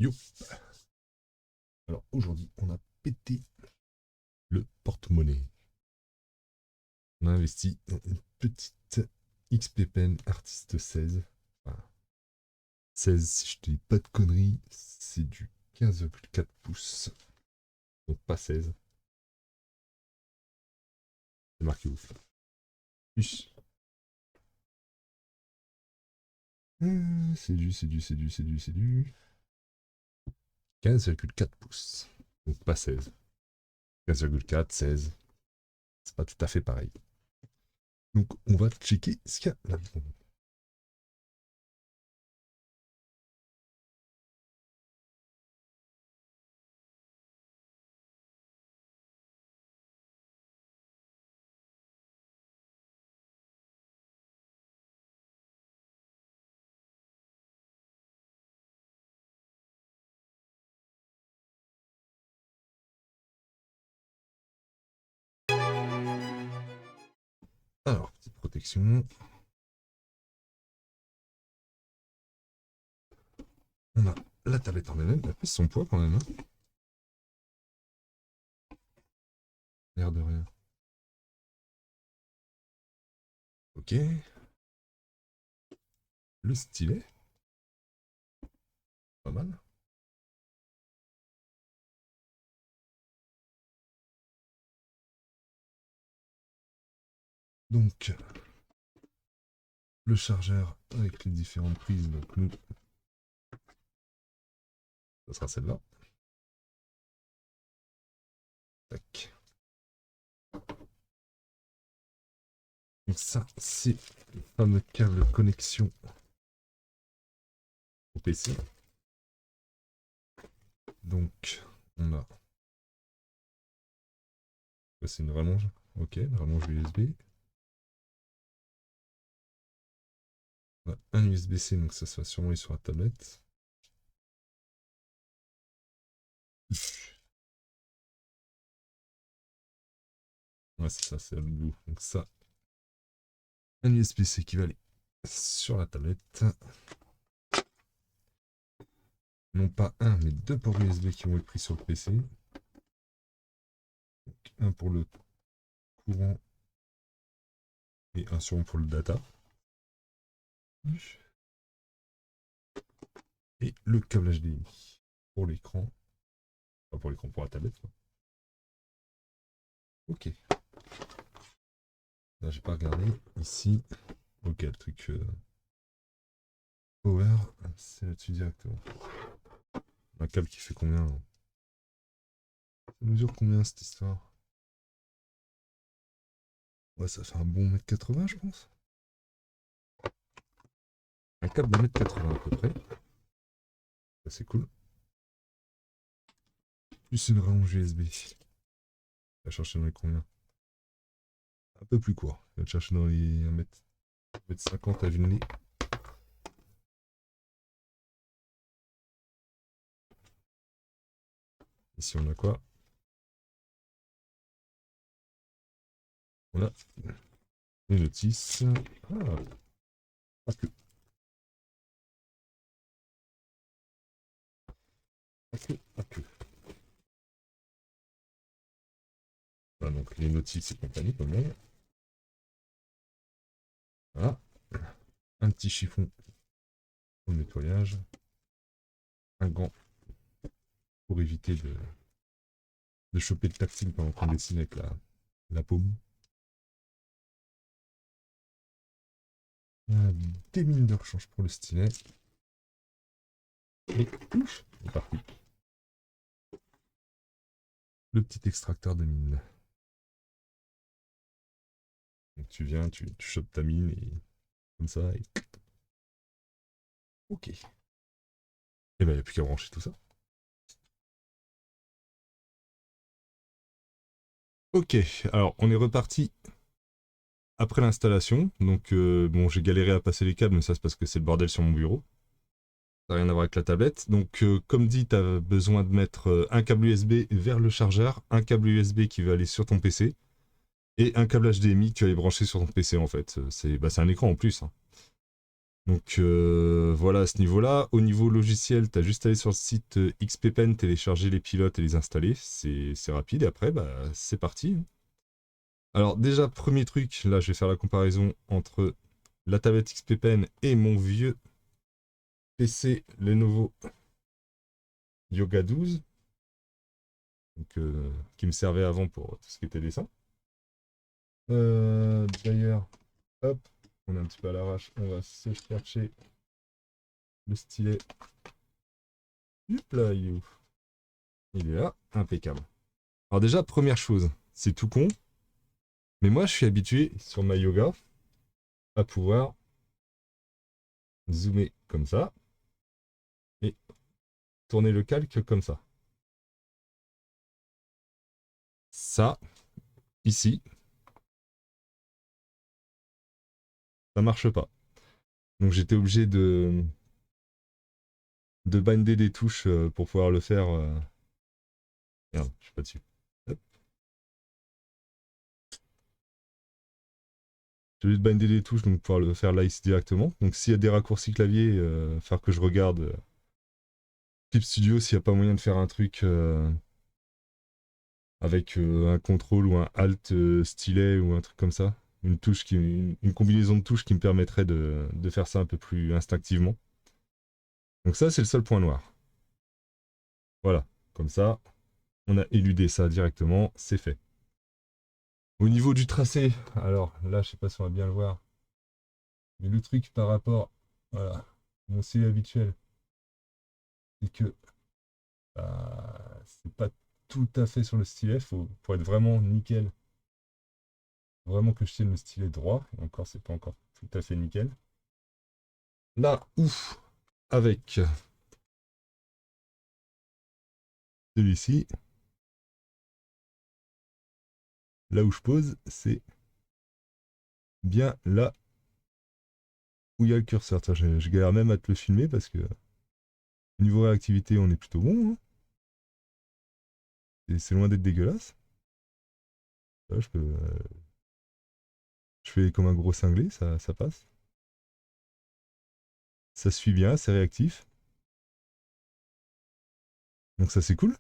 Yo. Alors aujourd'hui, on a pété le porte-monnaie. On a investi dans une petite XP Pen Artiste 16. Enfin, 16 si je te dis pas de conneries, c'est du 15,4 pouces. Donc pas 16. C'est marqué ouf. Plus. C'est du 15,4 pouces. Donc pas 16. 15,4, 16. C'est pas tout à fait pareil. Donc on va checker ce qu'il y a là-dedans. Alors, petite protection. On a la tablette en elle-même, elle pèse son poids quand même. Hein. L'air de rien. Ok. Le stylet. Pas mal. Donc, le chargeur avec les différentes prises. Donc, nous, ça sera celle-là. Tac. Donc, ça, c'est le fameux câble de connexion au PC. Donc, on a. C'est une rallonge. Ok, une rallonge USB. On a un USB-C, donc ça va sûrement aller sur la tablette. Ouais, c'est ça, c'est le bout. Donc, ça, un USB-C qui va aller sur la tablette. Non pas un, mais deux ports USB qui vont être pris sur le PC. Donc, un pour le courant et un sûrement pour le data. Et le câble HDMI pour l'écran. Pas pour l'écran, pour la tablette. Quoi. Ok. Là, j'ai pas regardé. Ici. Ok, le truc power, c'est là-dessus directement. Un câble qui fait combien hein. Ça mesure combien cette histoire? Ouais, ça fait un bon 1m80, je pense. Un câble de 1m80 à peu près. Ça, c'est cool. Plus une rallonge USB. On va chercher dans les combien? Un peu plus court. On va chercher dans les 1m50 à vue de nez. Ici, on a quoi? On a les notices. Ah, pas que. Pas que. Pas que. Voilà, donc les notices et compagnie, quand même. Voilà. Un petit chiffon au nettoyage. Un gant pour éviter de choper le tactile pendant qu'on dessine avec la paume. Des mines de rechange pour le stylet. Et ouf, c'est parti. Le petit extracteur de mine. Donc tu viens, tu chopes ta mine et comme ça. Et... Ok. Et ben il n'y a plus qu'à brancher tout ça. Ok, alors on est reparti après l'installation. Donc bon, j'ai galéré à passer les câbles, mais ça c'est parce que c'est le bordel sur mon bureau. Ça n'a rien à voir avec la tablette. Donc comme dit, tu as besoin de mettre un câble USB vers le chargeur, un câble USB qui va aller sur ton PC, et un câble HDMI que tu vas aller brancher sur ton PC en fait. C'est un écran en plus. Hein. Donc voilà à ce niveau-là. Au niveau logiciel, tu as juste à aller sur le site XPPen, télécharger les pilotes et les installer. C'est rapide et après, c'est parti. Alors déjà, premier truc, là je vais faire la comparaison entre la tablette XPPen et mon vieux PC Lenovo Yoga 12. Donc, qui me servait avant pour tout ce qui était dessin. D'ailleurs, hop, on est un petit peu à l'arrache, on va se chercher le stylet. Hop là, il est où? Il est là, impeccable. Alors déjà, première chose, c'est tout con, mais moi je suis habitué sur ma yoga à pouvoir zoomer comme ça et tourner le calque comme ça. Ça, ici, ça marche pas. Donc j'étais obligé de binder des touches pour pouvoir le faire. Merde, je suis pas dessus. Hop. J'ai obligé de binder des touches donc pouvoir le faire là ici directement. Donc s'il y a des raccourcis clavier, faire que je regarde Clip Studio s'il n'y a pas moyen de faire un truc avec un contrôle ou un alt stylet ou un truc comme ça. Une combinaison de touches qui me permettrait de faire ça un peu plus instinctivement. Donc ça, c'est le seul point noir. Voilà, comme ça, on a éludé ça directement, c'est fait. Au niveau du tracé, alors là, je sais pas si on va bien le voir, mais le truc par rapport, voilà, à mon stylet habituel, c'est que c'est pas tout à fait sur le stylet, pour être vraiment nickel, vraiment que je tienne le stylet droit, et encore, c'est pas encore tout à fait nickel. Là où, avec celui-ci, là où je pose, c'est bien là où il y a le curseur. Je galère même à te le filmer parce que niveau réactivité, on est plutôt bon. Hein. C'est loin d'être dégueulasse. Là, je fais comme un gros cinglé, ça passe. Ça suit bien, c'est réactif. Donc ça c'est cool.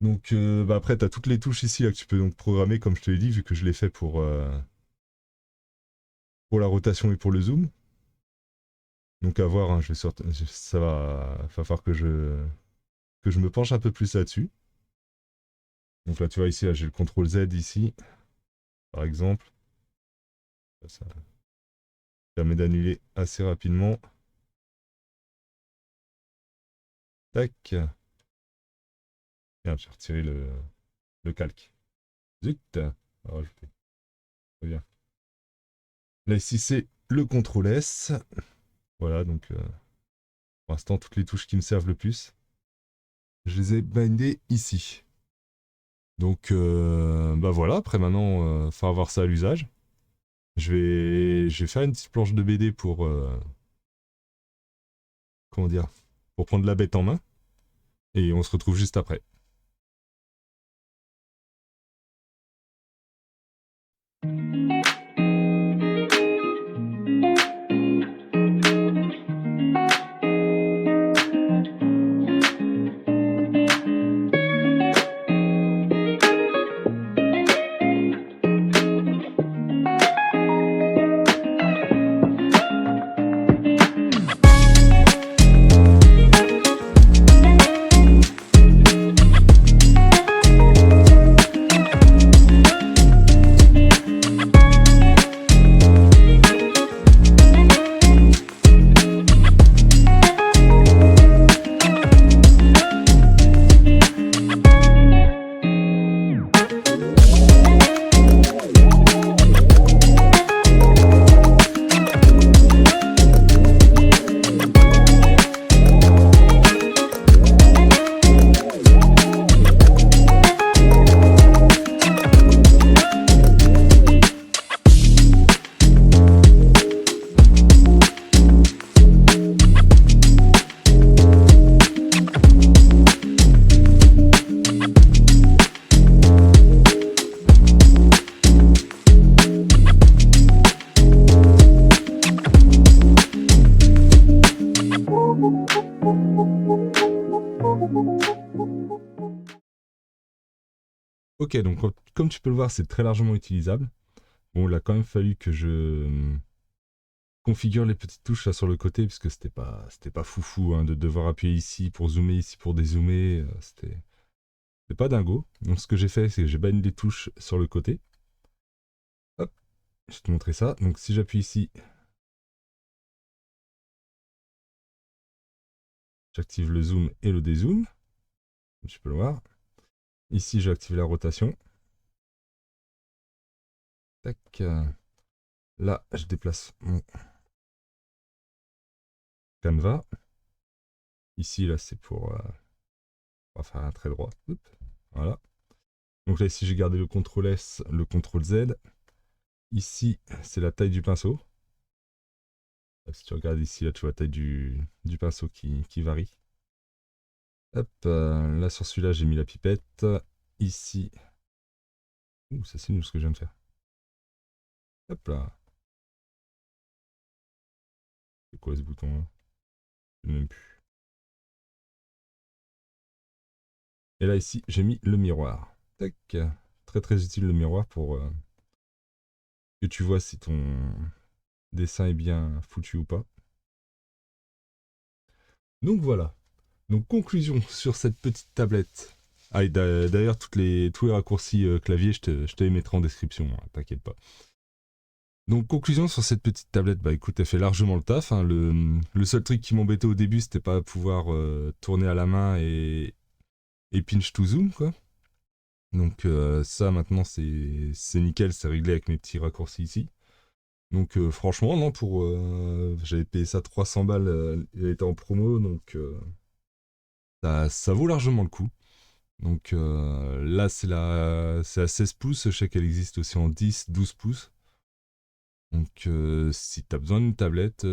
Donc après tu as toutes les touches ici là, que tu peux donc programmer comme je te l'ai dit, vu que je l'ai fait pour la rotation et pour le zoom. Donc à voir, hein, ça va falloir que je me penche un peu plus là-dessus. Donc là tu vois ici, j'ai le CTRL Z ici, par exemple. Ça permet d'annuler assez rapidement. Tac. Merde, j'ai retiré le calque. Zut. Rajouter. Très bien. Là ici c'est le CTRL S. Voilà, donc pour l'instant toutes les touches qui me servent le plus, je les ai bindées ici. Donc voilà, après maintenant, faut avoir ça à l'usage. Je vais faire une petite planche de BD pour comment dire, pour prendre la bête en main. Et on se retrouve juste après. Ok, donc comme tu peux le voir, c'est très largement utilisable. Bon, il a quand même fallu que je configure les petites touches là sur le côté, puisque c'était pas foufou hein, de devoir appuyer ici pour dézoomer. C'était pas dingo. Donc ce que j'ai fait, c'est que j'ai banni les touches sur le côté. Hop, je vais te montrer ça. Donc si j'appuie ici, j'active le zoom et le dézoom. Comme tu peux le voir. Ici, j'ai activé la rotation. Tac. Là, je déplace mon canevas. Ici, là, c'est pour on va faire un trait droit. Hop, voilà. Donc là, ici, j'ai gardé le CTRL S, le CTRL Z. Ici, c'est la taille du pinceau. Si tu regardes ici, là, tu vois la taille du pinceau qui varie. Hop, là, sur celui-là, j'ai mis la pipette. Ici. Ouh, ça c'est nul ce que je viens de faire. Hop là. C'est quoi ce bouton-là? Je sais même plus. Et là, ici, j'ai mis le miroir. Tac. Très très utile le miroir pour que tu vois si ton dessin est bien foutu ou pas. Donc voilà. Donc conclusion sur cette petite tablette. Ah, et d'ailleurs, tous les raccourcis clavier, je te les mettrai en description, hein, t'inquiète pas. Donc conclusion sur cette petite tablette, bah écoute, elle fait largement le taf. Hein. Le seul truc qui m'embêtait au début, c'était pas pouvoir tourner à la main et pinch to zoom, quoi. Donc ça, maintenant, c'est nickel, c'est réglé avec mes petits raccourcis ici. Donc franchement, non, j'avais payé ça 300 balles, il était en promo, donc ça vaut largement le coup. Donc là, c'est à 16 pouces. Je sais qu'elle existe aussi en 10, 12 pouces. Donc si tu as besoin d'une tablette,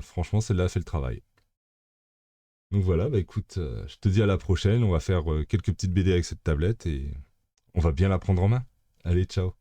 franchement, celle-là fait le travail. Donc voilà, bah écoute, je te dis à la prochaine. On va faire quelques petites BD avec cette tablette et on va bien la prendre en main. Allez, ciao.